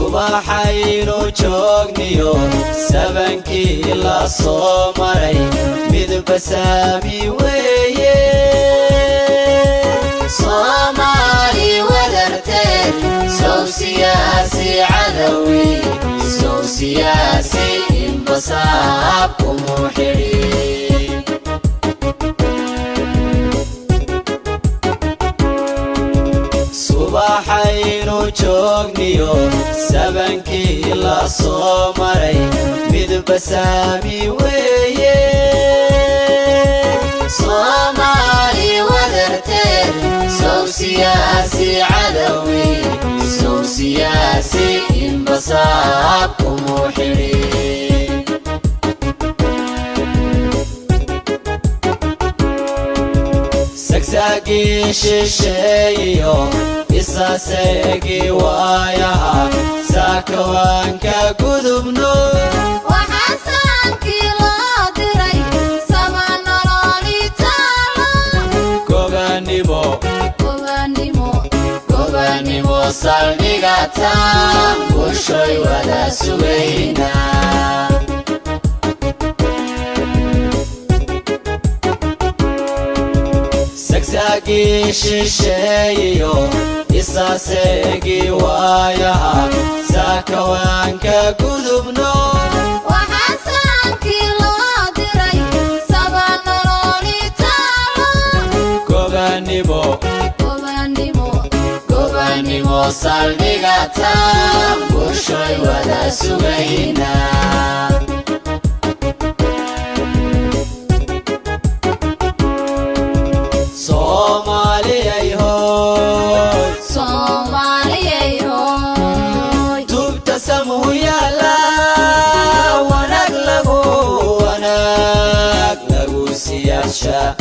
subaxaynu joogniyo sabankii la soo maray midba saami weeye Soomaali wadarteed sow siyaasi cadawi sow siyaasi inbasaab umuxidhi subaxaynu joogniyo sabankii la soo maray midba saami weeye Soomaali wadarteed sow siyaasi cadawi sow siyaasi inbasaab umuxidhi sagsagi shisheeyo isaseegi waayaha saakawaanka gudubno waxaasankii loo diray sama nololitaalo gobanimo saldhigataan bulshoy wada sugaynaa sagsagi shisheeyo isaseegi waayaha saakawaanka gudubno waxaasankii loo diray sama nololitaalo gobanimo saldhigataan bulshoy wada sugaynaa tubta samuhu yaala wanaag lagu siyaasha